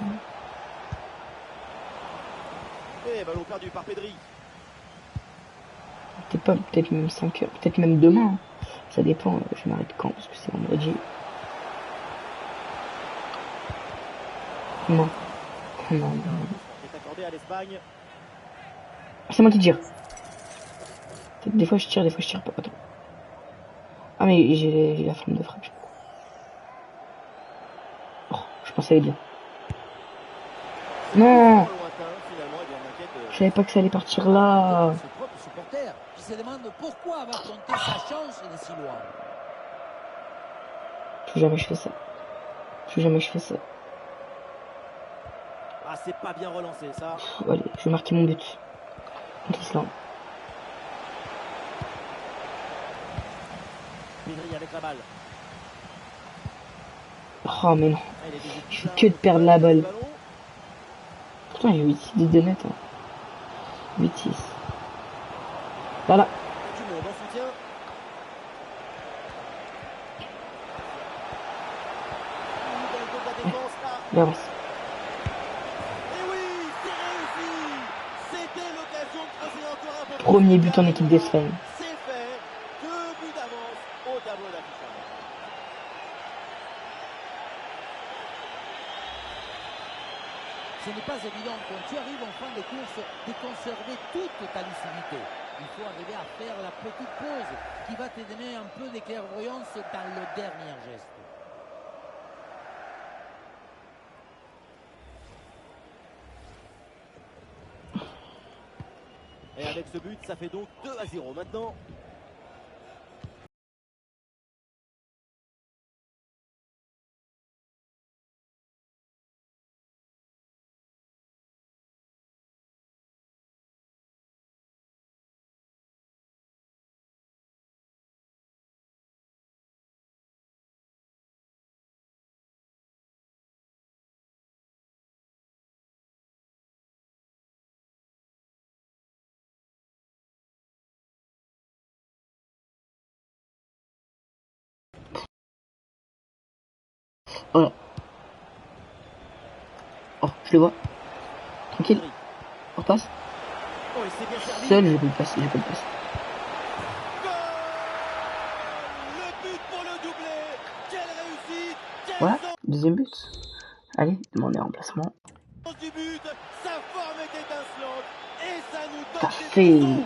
[SPEAKER 3] Et ballon perdu par Pedri.
[SPEAKER 1] Peut-être même 5h, peut-être même demain. Hein. Ça dépend, je m'arrête quand, parce que c'est vendredi. Non. Non, non.
[SPEAKER 3] Est accordé à l'Espagne.
[SPEAKER 1] C'est moi qui tire. Des fois je tire, des fois je tire pas. Attends. Ah mais j'ai la forme de frappe. Oh, je pensais aller bien. Non. Je savais pas que ça allait partir là.
[SPEAKER 2] Ses propres supporters qui se demandent pourquoi avoir tenté sa chance de si loin.
[SPEAKER 1] Plus jamais je fais ça. Plus jamais je fais ça.
[SPEAKER 3] Ah, c'est pas bien relancé ça.
[SPEAKER 1] Allez, je vais marquer mon but. Contre l'Islande.
[SPEAKER 3] Pedri avec la balle.
[SPEAKER 1] Oh mais non. Je fais que de perdre la balle. Pourtant il y a 8-6 de net. Hein. 8-6. Voilà.
[SPEAKER 3] Du monde en soutien. Une belle de la défense là.
[SPEAKER 1] Il avance.
[SPEAKER 3] Et oui, c'est réussi. C'était l'occasion de creuser encore un peu.
[SPEAKER 1] Premier but en équipe d'Espagne.
[SPEAKER 3] C'est fait. 2 buts d'avance au tableau d'affichage.
[SPEAKER 2] Ce n'est pas évident quand tu arrives en fin de course de conserver toute ta lucidité. Il faut arriver à faire la petite pause qui va te donner un peu de clairvoyance dans le dernier geste.
[SPEAKER 3] Et avec ce but, ça fait donc 2-0 maintenant.
[SPEAKER 1] Voilà. Oh, je le vois. Tranquille. On repasse.
[SPEAKER 3] Oh, et c'est bien servi.
[SPEAKER 1] Seul, je peux le passer, je peux le passer.
[SPEAKER 3] Goal
[SPEAKER 1] deuxième but. Allez, demandez un remplacement.
[SPEAKER 3] Du but, sa forme est étincelante et ça nous
[SPEAKER 1] T'as
[SPEAKER 3] donne des
[SPEAKER 1] fait.
[SPEAKER 3] frissons.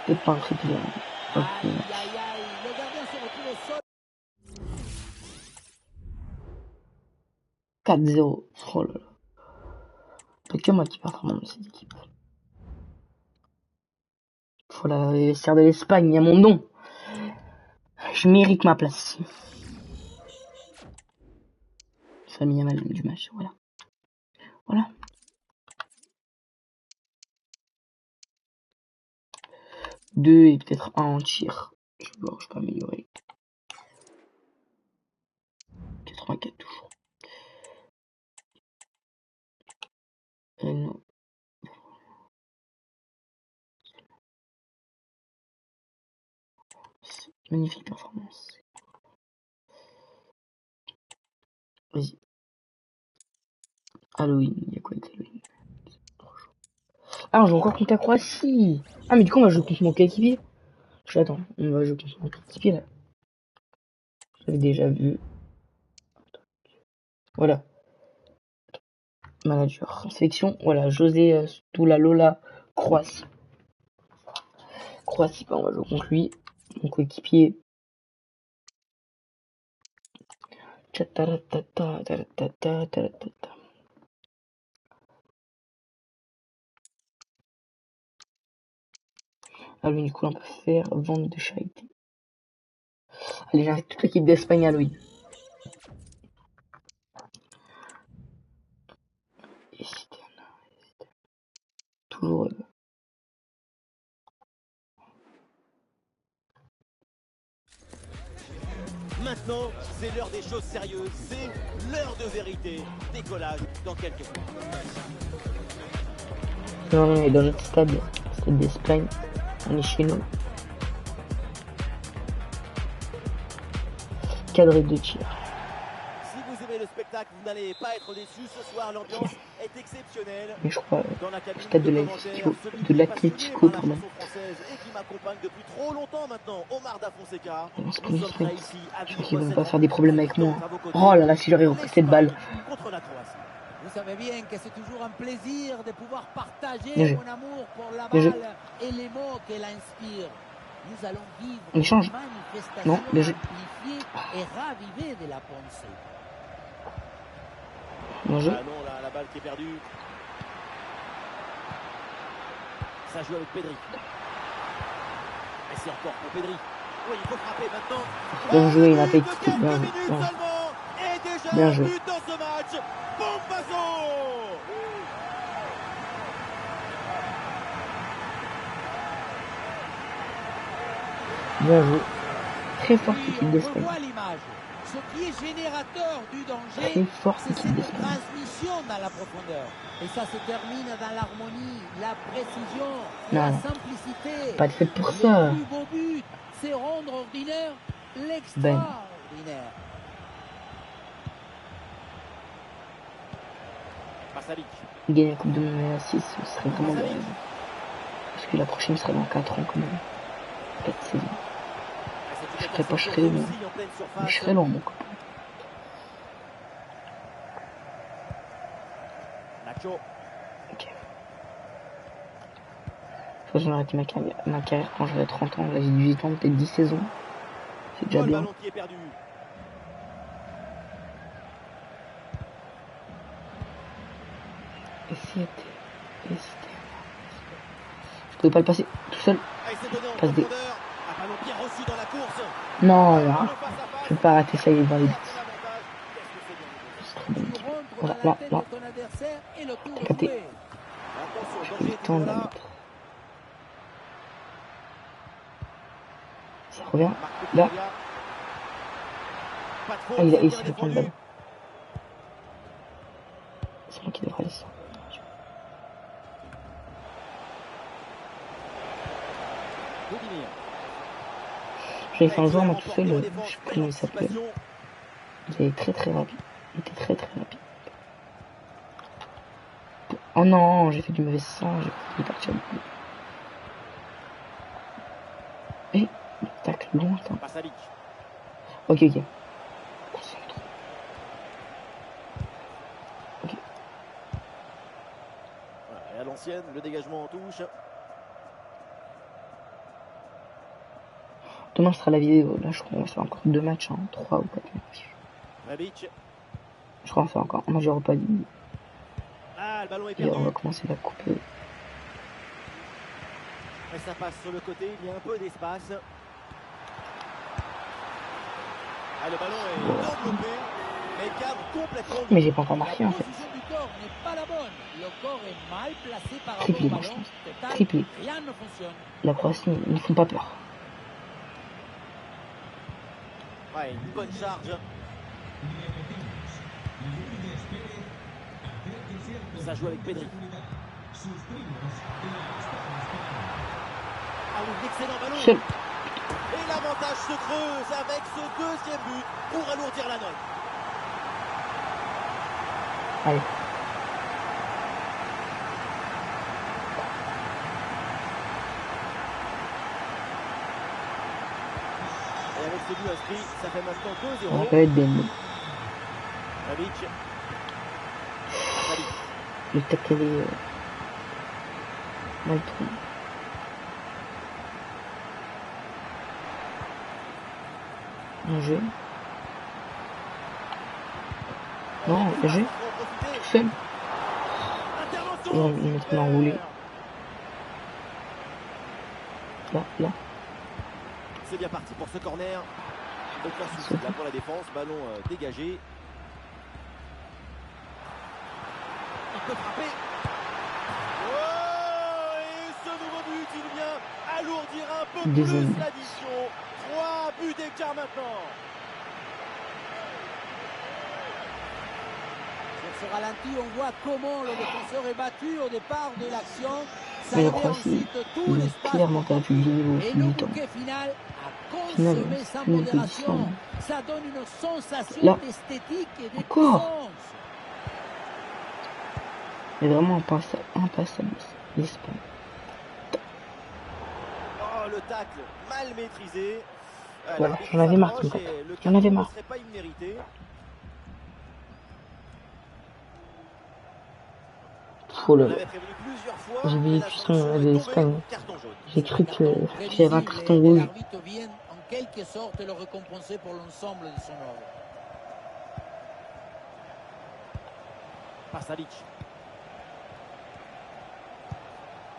[SPEAKER 1] Peut-être pas un triplé. Hein.
[SPEAKER 2] Aïe,
[SPEAKER 1] Ok.
[SPEAKER 2] aïe, aïe. Le gardien se retrouve au sol.
[SPEAKER 1] 4-0. Oh là là. Y'a que moi qui performe dans cette équipe. Faut la vestiaire de l'Espagne, y'a mon nom. Je mérite ma place ici. Ça a mis à mal du match, voilà. Voilà. Deux et peut-être un en tir. Je peux améliorer. 84 toujours. Et non. Magnifique performance. Vas-y. Halloween, il y a quoi avec Halloween? Ah, on joue encore contre la Croatie. Ah, mais du coup, on va jouer contre mon coéquipier. Attends, on va jouer contre mon coéquipier là. J'avais déjà vu. Voilà. Manager. Sélection. Voilà, José Lola, Croatie. Croatie, bah, on va jouer contre lui. Mon coéquipier. Ah, lui, du coup, on peut faire vente de charité. Allez, j'arrête toute l'équipe d'Espagne à lui. Et toujours.
[SPEAKER 3] Maintenant, c'est l'heure des choses sérieuses, c'est l'heure de vérité. Décollage dans quelques minutes.
[SPEAKER 1] Non, on est dans notre stade d'Espagne. On est chez nous. Cadré de tir.
[SPEAKER 3] Si vous aimez le spectacle, vous n'allez pas être déçus. Ce soir, l'ambiance est exceptionnelle.
[SPEAKER 1] Mais je crois,
[SPEAKER 3] Dans la cabine
[SPEAKER 1] stade de
[SPEAKER 3] commentaires, celui qui est
[SPEAKER 1] l'Atlético,
[SPEAKER 3] passionné par la
[SPEAKER 1] pardon.
[SPEAKER 3] chanson française et qui m'accompagne depuis trop longtemps maintenant, Omar Da Fonseca.
[SPEAKER 1] Non, c'est pas
[SPEAKER 3] Nous
[SPEAKER 1] une
[SPEAKER 3] sommes prêts
[SPEAKER 1] sprint.
[SPEAKER 3] ici à
[SPEAKER 1] Je pense
[SPEAKER 3] vivre
[SPEAKER 1] qu'ils vont
[SPEAKER 3] cette
[SPEAKER 1] pas faire des problèmes avec moi.
[SPEAKER 3] rencontre à vos côtés.
[SPEAKER 1] Oh là là, si j'aurais repris cette balle.
[SPEAKER 3] Contre la Croatie.
[SPEAKER 2] Vous savez bien que c'est toujours un plaisir de pouvoir
[SPEAKER 1] Bien
[SPEAKER 2] partager
[SPEAKER 1] joué.
[SPEAKER 2] mon amour pour la
[SPEAKER 1] Bien joué.
[SPEAKER 2] balle et les mots qu'elle inspire. Nous allons vivre
[SPEAKER 1] On échange.
[SPEAKER 2] une manifestation
[SPEAKER 1] Non, bien joué.
[SPEAKER 2] amplifiée et ravivée de la pensée.
[SPEAKER 1] Bien joué.
[SPEAKER 3] Ah non, là, la balle qui est perdue. Ça joue avec Pedri. Et c'est encore pour Pedri. Oui, il faut frapper maintenant.
[SPEAKER 1] Bien joué, il a fait
[SPEAKER 3] Quelques
[SPEAKER 1] bien joué.
[SPEAKER 3] minutes
[SPEAKER 1] Bien,
[SPEAKER 3] seulement. Et déjà
[SPEAKER 1] bien
[SPEAKER 3] un
[SPEAKER 1] joué.
[SPEAKER 3] but dans ce match. Bombazo.
[SPEAKER 1] Bien joué. Très forte
[SPEAKER 2] Oui,
[SPEAKER 1] équipe
[SPEAKER 2] on
[SPEAKER 1] d'Espagne.
[SPEAKER 2] revoit l'image. Ce qui est générateur du danger,
[SPEAKER 1] Très forte
[SPEAKER 2] c'est
[SPEAKER 1] équipe
[SPEAKER 2] cette
[SPEAKER 1] d'Espagne.
[SPEAKER 2] transmission dans la profondeur. Et ça se termine dans l'harmonie, la précision,
[SPEAKER 1] Non,
[SPEAKER 2] la
[SPEAKER 1] non.
[SPEAKER 2] simplicité.
[SPEAKER 1] Pas de fait pour
[SPEAKER 2] Le
[SPEAKER 1] ça.
[SPEAKER 2] plus beau but, c'est rendre ordinaire
[SPEAKER 1] Ben.
[SPEAKER 2] l'extraordinaire.
[SPEAKER 3] Pasalic.
[SPEAKER 1] Gagner la Coupe du Monde à 6, ce serait vraiment bien. Parce que la prochaine serait dans 4 ans quand même. 4 saisons. Je serais pas, je serais loin. Mais je serais loin, mon copain.
[SPEAKER 3] Nacho.
[SPEAKER 1] Ok. Je pense que j'ai arrêté ma carrière quand j'avais 30 ans. Là, j'ai 18 ans, peut-être 10 saisons. C'est déjà
[SPEAKER 3] Le
[SPEAKER 1] bien.
[SPEAKER 3] ballon qui est perdu.
[SPEAKER 1] Et c'était. Je pouvais pas le passer tout seul.
[SPEAKER 3] Ah, il s'est donné en
[SPEAKER 1] Passe D.
[SPEAKER 3] profondeur. Un ballon bien reçu dans la course.
[SPEAKER 1] Non,
[SPEAKER 3] Un
[SPEAKER 1] là.
[SPEAKER 3] ballon face à face.
[SPEAKER 1] Je peux pas rater ça, il est dans les buts.
[SPEAKER 3] L'avantage. Qu'est-ce que c'est bien joué.
[SPEAKER 1] C'est très bien.
[SPEAKER 2] Tu rentres
[SPEAKER 1] Voilà,
[SPEAKER 2] dans la
[SPEAKER 1] là,
[SPEAKER 2] tête
[SPEAKER 1] là.
[SPEAKER 2] de ton adversaire et le tour est
[SPEAKER 1] Capté.
[SPEAKER 2] joué.
[SPEAKER 3] Attention,
[SPEAKER 1] J'ai
[SPEAKER 3] danger
[SPEAKER 1] le
[SPEAKER 3] est
[SPEAKER 1] temps
[SPEAKER 3] toujours
[SPEAKER 1] de la
[SPEAKER 3] là.
[SPEAKER 1] mettre. Ça revient.
[SPEAKER 3] Marc
[SPEAKER 1] Là.
[SPEAKER 3] Cucurella. Pas de faute,
[SPEAKER 1] Ah, il
[SPEAKER 3] c'est
[SPEAKER 1] s'est
[SPEAKER 3] bien
[SPEAKER 1] fait prendre le
[SPEAKER 3] défendu.
[SPEAKER 1] ballon. C'est moi qui devrais aller ça.
[SPEAKER 3] Vladimir.
[SPEAKER 1] J'avais fait un joueur, moi, tout
[SPEAKER 3] Excellent
[SPEAKER 1] seul.
[SPEAKER 3] en
[SPEAKER 1] Je sais
[SPEAKER 3] défense,
[SPEAKER 1] plus comment il s'appelait.
[SPEAKER 3] anticipation.
[SPEAKER 1] Il était très très rapide. Il était très très rapide. Oh non, j'ai fait du mauvais sang. J'ai failli partir du coup. Et tacle lointain.
[SPEAKER 3] Pasalic.
[SPEAKER 1] Ok, ok.
[SPEAKER 3] l'ancienne, le dégagement en touche.
[SPEAKER 1] Demain sera la vidéo. Là, je crois qu'on va faire encore 2 matchs, hein, 3 ou 4 matchs.
[SPEAKER 3] Rebic.
[SPEAKER 1] Je crois qu'on va faire encore un match Europa League.
[SPEAKER 3] Ah, le ballon est
[SPEAKER 1] Et on va
[SPEAKER 3] perdu.
[SPEAKER 1] commencer la coupe.
[SPEAKER 3] Et ça passe sur le côté, il y a un peu d'espace. Ah, le ballon est enveloppé, mais cadre complètement.
[SPEAKER 1] Mais j'ai pas encore
[SPEAKER 2] La
[SPEAKER 1] marqué en fait.
[SPEAKER 2] position du corps n'est pas la bonne. Le corps est mal placé par rapport
[SPEAKER 1] Triplé,
[SPEAKER 2] au
[SPEAKER 1] moi, je
[SPEAKER 2] ballon.
[SPEAKER 1] pense.
[SPEAKER 2] Total,
[SPEAKER 1] Triplé.
[SPEAKER 2] rien ne fonctionne.
[SPEAKER 1] La Croatie, ils ne font pas peur.
[SPEAKER 3] Ouais, une bonne charge. Ça joue avec Pedri. Ah oui, excellent ballon.
[SPEAKER 1] Seul.
[SPEAKER 3] Et l'avantage se creuse avec ce deuxième but pour alourdir la note.
[SPEAKER 1] Allez.
[SPEAKER 3] Et avec ce but inscrit, ça fait maintenant
[SPEAKER 1] On va
[SPEAKER 3] 2-0.
[SPEAKER 1] pas être bien.
[SPEAKER 3] Rebic. Rebic.
[SPEAKER 1] Le tacle est mal tourné. Bien joué. Non, bien joué. Tout seul.
[SPEAKER 3] Intervention.
[SPEAKER 1] On va mettre enroulé. Là, là.
[SPEAKER 3] C'est bien parti pour ce corner. Aucun souci là pour la défense. Ballon dégagé. Il peut frapper. Oh, et ce nouveau but, il vient alourdir un peu
[SPEAKER 1] Deuxième.
[SPEAKER 3] plus l'addition. 3 buts d'écart maintenant.
[SPEAKER 2] Sur ce ralenti, on voit comment le défenseur est battu au départ de l'action. Ça
[SPEAKER 1] Mais la
[SPEAKER 2] avait
[SPEAKER 1] Croatie,
[SPEAKER 2] ensuite tout
[SPEAKER 1] ils ont
[SPEAKER 2] l'espace
[SPEAKER 1] clairement
[SPEAKER 2] pour
[SPEAKER 1] perdu du niveau au
[SPEAKER 2] et
[SPEAKER 1] fil
[SPEAKER 2] le
[SPEAKER 1] du temps.
[SPEAKER 2] bouquet final a
[SPEAKER 1] Final,
[SPEAKER 2] consommé
[SPEAKER 1] c'est
[SPEAKER 2] sans
[SPEAKER 1] plus une
[SPEAKER 2] modération.
[SPEAKER 1] pétition.
[SPEAKER 2] Ça donne une sensation
[SPEAKER 1] Là.
[SPEAKER 2] d'esthétique et de
[SPEAKER 1] Encore.
[SPEAKER 2] puissance.
[SPEAKER 1] Mais vraiment impassable. L'Espagne.
[SPEAKER 3] Oh, le tacle mal maîtrisé.
[SPEAKER 1] Voilà,
[SPEAKER 3] L'arbitre
[SPEAKER 1] j'en avais marre
[SPEAKER 3] s'approche
[SPEAKER 1] de me
[SPEAKER 3] et le
[SPEAKER 1] J'en avais
[SPEAKER 3] carton
[SPEAKER 1] marre.
[SPEAKER 3] ne serait pas immérité.
[SPEAKER 1] Oh
[SPEAKER 3] On
[SPEAKER 1] là là.
[SPEAKER 3] l'avait prévenu plusieurs fois.
[SPEAKER 1] J'ai vu
[SPEAKER 3] mais
[SPEAKER 1] les
[SPEAKER 3] la
[SPEAKER 1] cuissons
[SPEAKER 3] sanction
[SPEAKER 1] de
[SPEAKER 3] est tombée.
[SPEAKER 1] l'Espagne.
[SPEAKER 3] Carton jaune.
[SPEAKER 1] J'ai cru que
[SPEAKER 2] Carton
[SPEAKER 1] j'avais un
[SPEAKER 2] prévisible
[SPEAKER 1] carton
[SPEAKER 2] et
[SPEAKER 1] rouge.
[SPEAKER 2] l'arbitre vient en quelque sorte le récompenser pour l'ensemble de son œuvre.
[SPEAKER 3] Pasalic.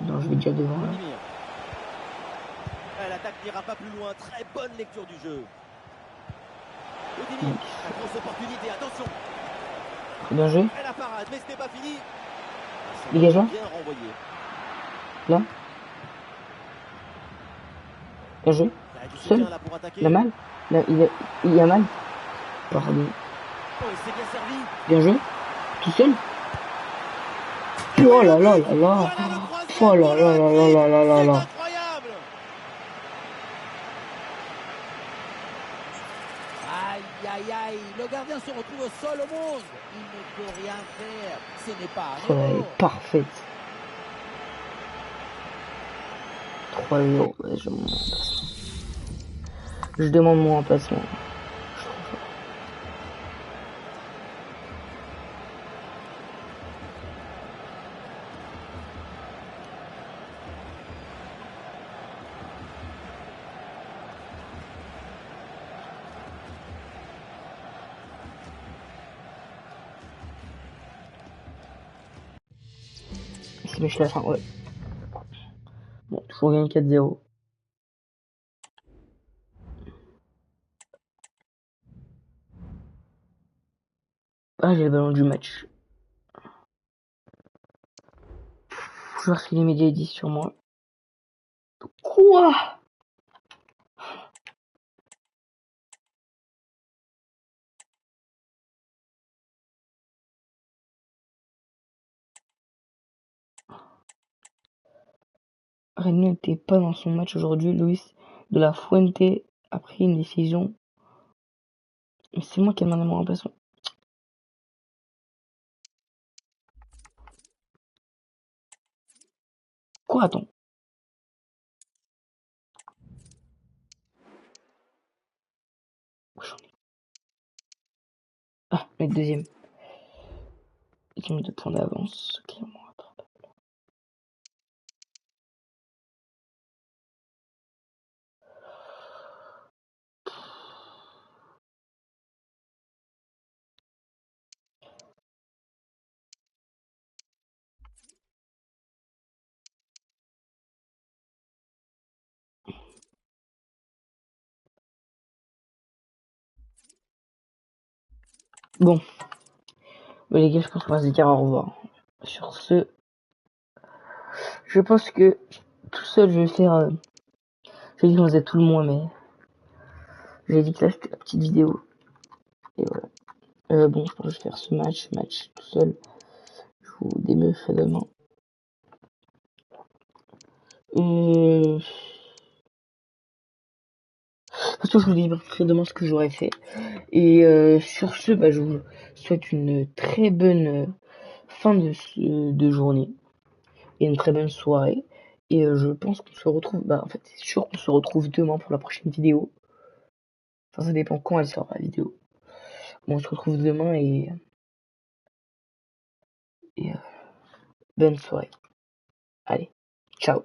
[SPEAKER 1] Non, je vais déjà devant. Là.
[SPEAKER 3] Vladimir. L'attaque n'ira pas plus loin. Très bonne lecture du jeu. Vladimir. La grosse opportunité. Attention.
[SPEAKER 1] Bien joué.
[SPEAKER 3] Et la parade. Mais ce n'est pas fini.
[SPEAKER 1] Dégagement.
[SPEAKER 3] Bien renvoyé.
[SPEAKER 1] Là. Bien joué.
[SPEAKER 3] Il y a du
[SPEAKER 1] Seul.
[SPEAKER 3] soutien là pour attaquer.
[SPEAKER 1] Il a mal. Là, il a mal. Pardon.
[SPEAKER 3] Oh, il s'est bien servi.
[SPEAKER 1] Bien joué. Tout seul. Oh là là là là. Oh là là là là là là là là.
[SPEAKER 3] Incroyable.
[SPEAKER 2] Aïe, aïe, aïe, le gardien se retrouve seul au monde. Il ne peut rien faire. Ce n'est pas un
[SPEAKER 1] Oh, elle
[SPEAKER 2] héros.
[SPEAKER 1] est parfaite. 3-0. Ouais, je demande mon remplacement. Je demande mon remplacement. C'est Mich la fin, ouais. Bon, toujours gagné 4-0. Ah, j'ai le ballon du match. Faut voir si les médias disent sur moi. Quoi? René n'était pas dans son match aujourd'hui. Luis de la Fuente a pris une décision. Mais c'est moi qui ai demandé mon remplacement. Quoi, attends? Où j'en ai? Ah, le deuxième. Ils ont 2 points d'avance. Clairement. Bon. Les gars, je pense qu'on va se dire au revoir. Sur ce, je pense que tout seul, je vais faire... j'ai dit qu'on faisait tout le mois, mais... j'ai dit que là, c'était la petite vidéo. Et voilà. Bon, je pense que je vais faire ce match tout seul. Je vous débrieferai demain. De toute façon, je vous débrieferai demain ce que j'aurais fait. Et sur ce, je vous souhaite une très bonne fin de journée. Et une très bonne soirée. Et je pense qu'on se retrouve... en fait, c'est sûr qu'on se retrouve demain pour la prochaine vidéo. Enfin, ça dépend quand elle sort la vidéo. Bon, on se retrouve demain et bonne soirée. Allez, ciao.